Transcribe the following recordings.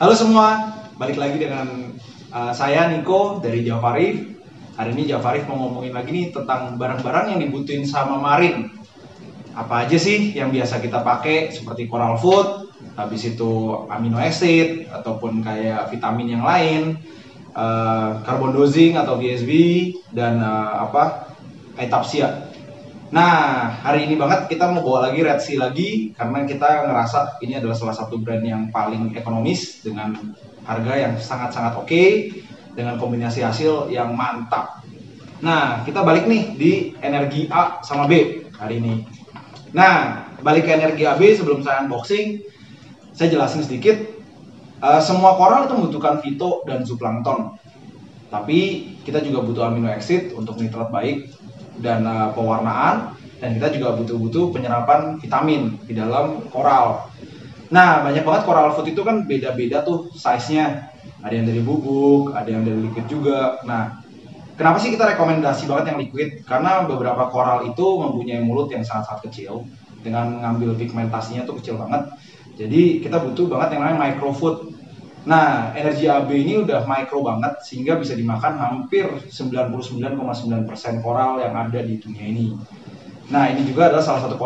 Halo semua, balik lagi dengan saya Niko dari Jafarif. Hari ini Jafarif mau ngomongin lagi nih tentang barang-barang yang dibutuhin sama Marin. Apa aja sih yang biasa kita pakai seperti coral food, habis itu amino acid ataupun kayak vitamin yang lain, carbon dosing atau VSB dan Etapsia. Nah, hari ini banget kita mau bawa lagi Red Sea lagi karena kita ngerasa ini adalah salah satu brand yang paling ekonomis dengan harga yang sangat-sangat oke dengan kombinasi hasil yang mantap. Nah, kita balik nih di energi A sama B hari ini. Nah, balik ke energi AB sebelum saya unboxing, saya jelasin sedikit. Semua koral itu membutuhkan fito dan zooplankton. Tapi kita juga butuh amino acid untuk nitrat baik dan pewarnaan, dan kita juga butuh penyerapan vitamin di dalam koral. Nah, banyak banget coral food itu kan beda-beda tuh size-nya. Ada yang dari bubuk, ada yang dari liquid juga. Nah, kenapa sih kita rekomendasi banget yang liquid? Karena beberapa koral itu mempunyai mulut yang sangat-sangat kecil, dengan ngambil pigmentasinya tuh kecil banget. Jadi kita butuh banget yang namanya microfood. Nah, energi AB ini udah micro banget sehingga bisa dimakan hampir 99,9% koral yang ada di dunia ini. Nah, ini juga adalah salah satu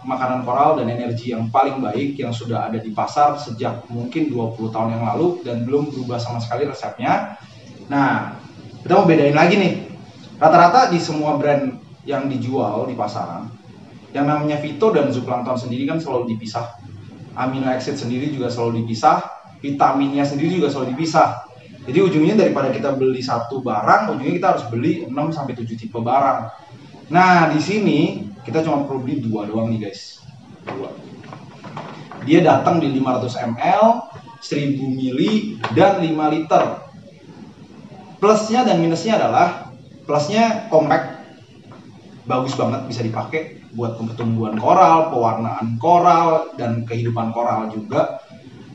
makanan koral dan energi yang paling baik yang sudah ada di pasar sejak mungkin 20 tahun yang lalu dan belum berubah sama sekali resepnya. Nah, kita mau bedain lagi nih. Rata-rata di semua brand yang dijual di pasaran, yang namanya fito dan zooplankton sendiri kan selalu dipisah. Amino acid sendiri juga selalu dipisah. Vitaminnya sendiri juga selalu dipisah. Jadi ujungnya daripada kita beli satu barang, ujungnya kita harus beli 6-7 tipe barang. Nah, di sini kita cuma perlu beli 2 doang nih guys. 2. Dia datang di 500 ml, 1000 ml, dan 5 liter. Plusnya dan minusnya adalah, plusnya compact, bagus banget, bisa dipakai buat pertumbuhan koral, pewarnaan koral, dan kehidupan koral juga.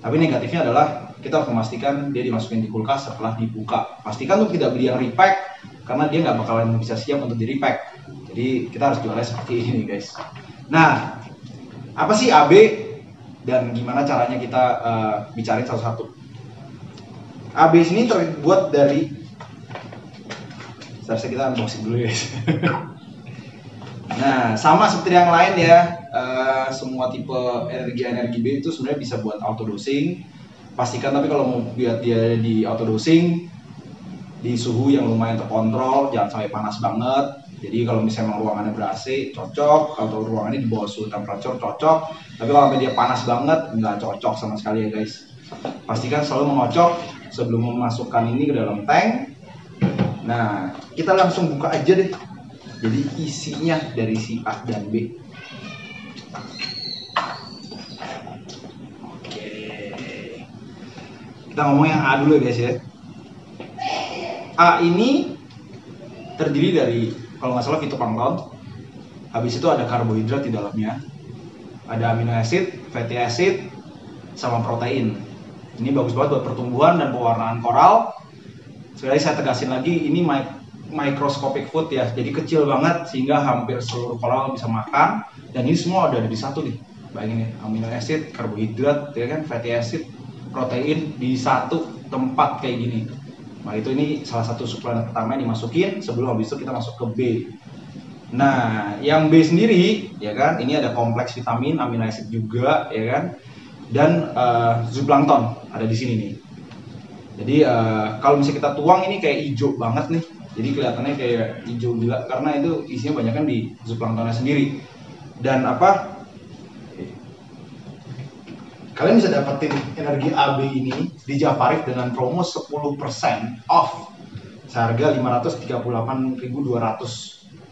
Tapi negatifnya adalah kita harus memastikan dia dimasukin di kulkas setelah dibuka. Pastikan tuh tidak beli yang repack karena dia nggak bakalan bisa siap untuk di repack. Jadi kita harus jualnya seperti ini guys. Nah, apa sih AB dan gimana caranya kita bicarain satu-satu. AB ini terbuat dari, seharusnya kita unboxing dulu guys. Nah, sama seperti yang lain ya, semua tipe energi B itu sebenarnya bisa buat auto dosing. Pastikan tapi kalau mau buat dia di auto dosing di suhu yang lumayan terkontrol, jangan sampai panas banget. Jadi kalau misalnya ruangannya ber-AC cocok, kalau ruangannya di bawah suhu temperatur cocok. Tapi kalau sampai dia panas banget nggak cocok sama sekali ya guys. Pastikan selalu mengocok sebelum memasukkan ini ke dalam tank. Nah, kita langsung buka aja deh. Jadi isinya dari si A dan B. Oke. Kita ngomong yang A dulu ya guys ya. A ini terdiri dari, kalau nggak salah, fitoplankton. Habis itu ada karbohidrat di dalamnya. Ada amino acid, fatty acid, sama protein. Ini bagus banget buat pertumbuhan dan pewarnaan koral. Sekali saya tegasin lagi, ini microscopic food ya, jadi kecil banget sehingga hampir seluruh koral bisa makan, dan ini semua ada di satu nih. Bayangin nih, amino acid, karbohidrat, ya kan, fatty acid, protein di satu tempat kayak gini. Nah, ini salah satu suplemen pertama yang dimasukin sebelum habis itu kita masuk ke B. Nah, yang B sendiri ya kan, ini ada kompleks vitamin, amino acid juga ya kan, dan zooplankton ada di sini nih. Jadi kalau misalnya kita tuang ini kayak hijau banget nih. Jadi kelihatannya kayak hijau gila karena itu isinya banyak kan di zooplanktonnya sendiri. Dan kalian bisa dapetin energi AB ini di Jafarif dengan promo 10% off seharga 538.200.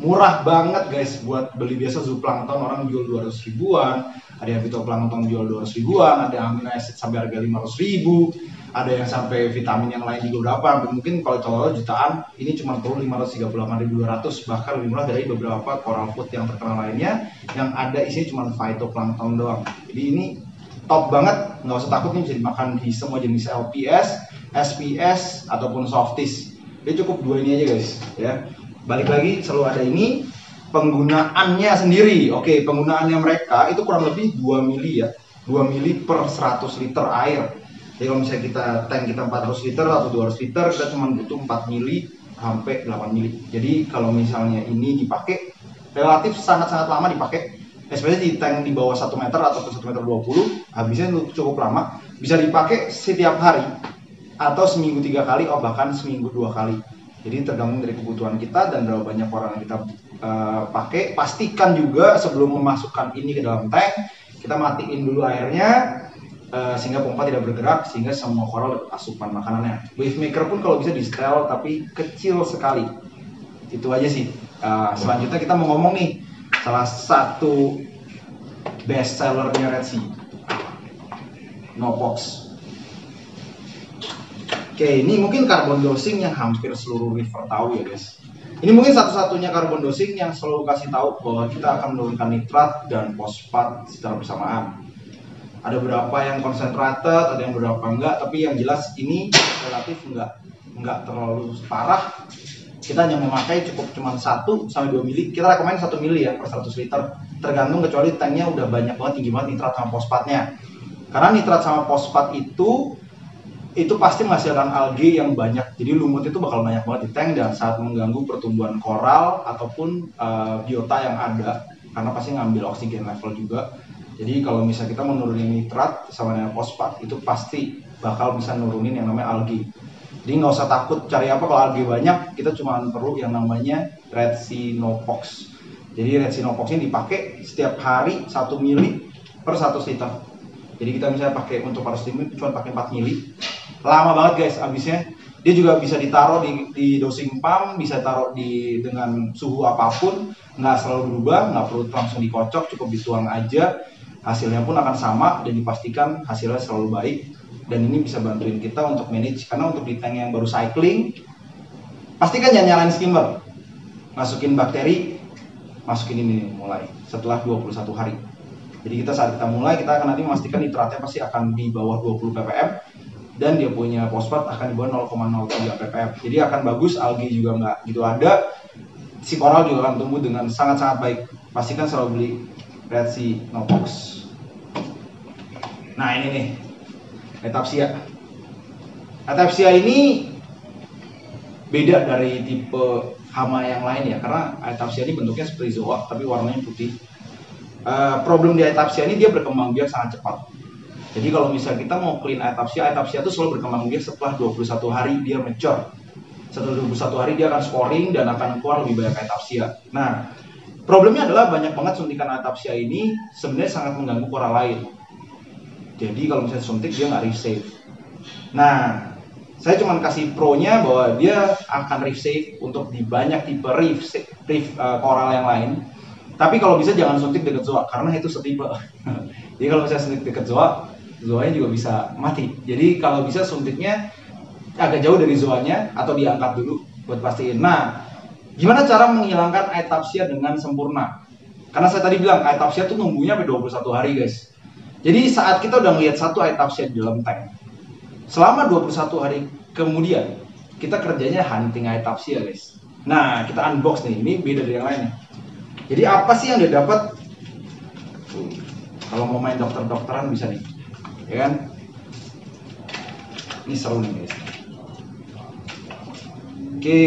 Murah banget guys buat beli. Biasa zooplankton orang jual 200 ribuan, ada yang fitoplankton jual 200 ribuan, ada yang amino acid sampai harga 500 ribu, ada yang sampai vitamin yang lain juga berapa, mungkin kalau total jutaan. Ini cuma perlu 538.200, bahkan lebih murah dari beberapa coral food yang terkenal lainnya yang ada isinya cuma phytoplankton doang. Jadi ini top banget, nggak usah takut nih, bisa dimakan di semua jenis LPS, SPS ataupun softies. Jadi cukup 2 ini aja guys ya. Balik lagi, selalu ada ini. Penggunaannya sendiri, oke, penggunaannya mereka itu kurang lebih 2 mili ya, 2 mili per 100 liter air. Jadi kalau misalnya tank kita 400 liter atau 200 liter, kita cuma butuh 4 mili sampai 8 mili. Jadi kalau misalnya ini dipakai relatif sangat-sangat lama dipakai, especially di tank di bawah 1 meter atau 1 meter 20, habisnya cukup lama, bisa dipakai setiap hari atau seminggu 3 kali atau bahkan seminggu 2 kali. Jadi tergantung dari kebutuhan kita dan berapa banyak orang yang kita pakai. Pastikan juga sebelum memasukkan ini ke dalam tank, kita matiin dulu airnya sehingga pompa tidak bergerak, sehingga semua coral dapat asupan makanannya. Wave maker pun kalau bisa di setel tapi kecil sekali. Itu aja sih. Selanjutnya kita mau ngomong nih salah satu best sellernya Red Sea, Nopox. Oke, ini mungkin carbon dosing yang hampir seluruh river tahu ya guys. Ini mungkin satu-satunya carbon dosing yang selalu kasih tahu bahwa kita akan menurunkan nitrat dan fosfat secara bersamaan. Ada beberapa yang concentrated, ada yang beberapa enggak, tapi yang jelas ini relatif enggak terlalu parah. Kita hanya memakai cukup cuma 1 sampai 2 mili. Kita rekomen 1 mili ya per 100 liter. Tergantung, kecuali tanknya udah banyak banget, tinggi banget nitrat sama fosfatnya. Karena nitrat sama fosfat itu pasti menghasilkan alge yang banyak. Jadi lumut itu bakal banyak banget di tank dan saat mengganggu pertumbuhan koral ataupun biota yang ada, karena pasti ngambil oksigen level juga. Jadi kalau misalnya kita menurunin nitrat sama dengan fosfat, itu pasti bakal bisa nurunin yang namanya alge. Jadi nggak usah takut cari apa kalau alge banyak, kita cuma perlu yang namanya Red Sea Nopox. Jadi Red Sea Nopox ini dipakai setiap hari 1 mili per 1 liter. Jadi kita misalnya pakai untuk 400 mili cuma pakai 4 mili. Lama banget guys habisnya. Dia juga bisa ditaruh di dosing pump, bisa taruh dengan suhu apapun, nggak selalu berubah, nggak perlu langsung dikocok, cukup dituang aja. Hasilnya pun akan sama dan dipastikan hasilnya selalu baik. Dan ini bisa bantuin kita untuk manage, karena untuk di tank yang baru cycling, pastikan jangan nyalain skimmer. Masukin bakteri, masukin ini mulai setelah 21 hari. Jadi kita saat kita mulai, kita akan nanti memastikan nitratnya pasti akan di bawah 20 ppm. Dan dia punya fosfat akan di bawah 0,03 ppm. Jadi akan bagus, alge juga nggak gitu ada. Si koral juga akan tumbuh dengan sangat-sangat baik. Pastikan selalu beli Red Sea Nopox. Nah ini nih, Aetapsia. Aetapsia ini beda dari tipe hama yang lain ya, karena Aetapsia ini bentuknya seperti zoa, tapi warnanya putih. Problem di Aetapsia ini dia berkembang biak sangat cepat. Jadi kalau misalnya kita mau clean Aetapsia itu selalu berkembang biak setelah 21 hari dia mature. Setelah 21 hari dia akan scoring dan akan keluar lebih banyak Aetapsia. Nah, problemnya adalah banyak banget suntikan Aetapsia ini sebenarnya sangat mengganggu koral lain. Jadi kalau misalnya suntik dia nggak reef safe. Nah, saya cuma kasih pro-nya bahwa dia akan reef safe untuk di banyak tipe reef koral yang lain. Tapi kalau bisa jangan suntik dekat zoa karena itu setipe. Jadi kalau misalnya suntik dekat zoanya juga bisa mati. Jadi kalau bisa suntiknya agak jauh dari zoanya atau diangkat dulu buat pastiin. Nah, gimana cara menghilangkan Aetapsia dengan sempurna? Karena saya tadi bilang Aetapsia tuh nunggunya sampai 21 hari guys. Jadi saat kita udah ngelihat satu Aetapsia di dalam tank, selama 21 hari kemudian kita kerjanya hunting Aetapsia guys. Nah, kita unbox nih, ini beda dari yang lainnya. Jadi apa sih yang dia dapat? Kalau mau main dokter-dokteran bisa nih, ya kan? Ini seru nih guys. Oke,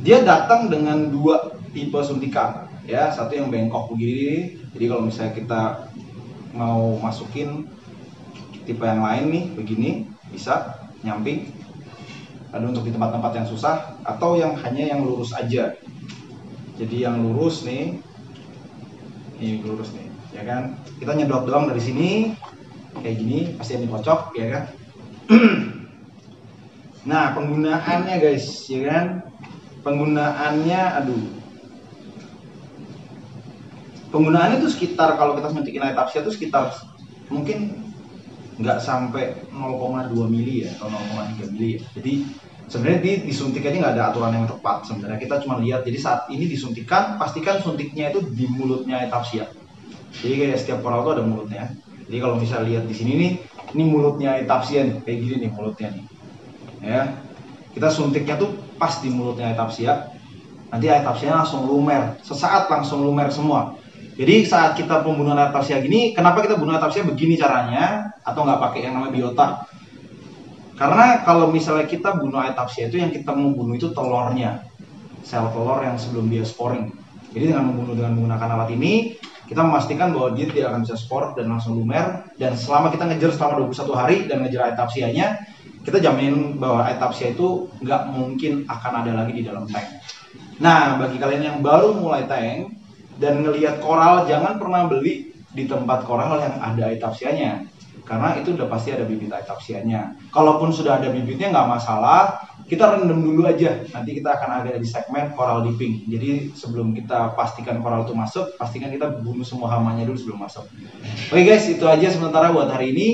dia datang dengan 2 tipe suntikan, ya. Satu yang bengkok begini. Jadi kalau misalnya kita mau masukin tipe yang lain nih, begini, bisa nyamping. Ada untuk di tempat-tempat yang susah atau yang hanya yang lurus aja. Jadi yang lurus nih, ini lurus nih, ya kan? Kita nyedot doang dari sini, kayak gini, pasti yang dikocok, ya kan? Nah, penggunaannya guys, ya kan? Penggunaannya, penggunaannya tuh sekitar, kalau kita suntikin Aetapsia tuh sekitar mungkin nggak sampai 0,2 mili ya, atau 0,3 mili ya. Jadi sebenarnya disuntik aja nggak ada aturan yang tepat sebenarnya. Kita cuma lihat, jadi saat ini disuntikan, pastikan suntiknya itu di mulutnya Aetapsia. Jadi kayak setiap koral itu ada mulutnya. Jadi kalau misalnya lihat di sini nih, ini mulutnya Aetapsia nih, kayak gini nih mulutnya nih. Ya, kita suntiknya tuh pas di mulutnya Aetapsia. Nanti Aetapsia langsung lumer, sesaat langsung lumer semua. Jadi saat kita pembunuhan Aetapsia gini, kenapa kita bunuh Aetapsia begini caranya, atau nggak pakai yang namanya biota? Karena kalau misalnya kita bunuh Aetapsia itu yang kita mau bunuh itu telurnya, sel telur yang sebelum dia sporing. Jadi dengan menggunakan alat ini, kita memastikan bahwa dia tidak akan bisa spor dan langsung lumer. Dan selama kita ngejar selama 21 hari dan ngejar Aetapsianya, kita jamin bahwa Aetapsia itu nggak mungkin akan ada lagi di dalam tank. Nah, bagi kalian yang baru mulai tank dan ngelihat koral, jangan pernah beli di tempat koral yang ada Aetapsianya, karena itu udah pasti ada bibit Aetapsianya. Kalaupun sudah ada bibitnya nggak masalah, kita rendam dulu aja. Nanti kita akan ada di segmen coral dipping. Jadi sebelum kita pastikan coral itu masuk, pastikan kita bunuh semua hamanya dulu sebelum masuk. Oke guys, itu aja sementara buat hari ini.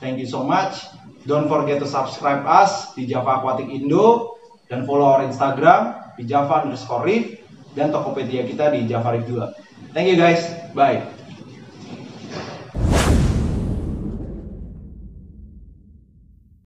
Thank you so much. Don't forget to subscribe us di Java Aquatic Indo dan follow our Instagram di Java_Reef dan Tokopedia kita di Java Reef 2. Thank you guys. Bye.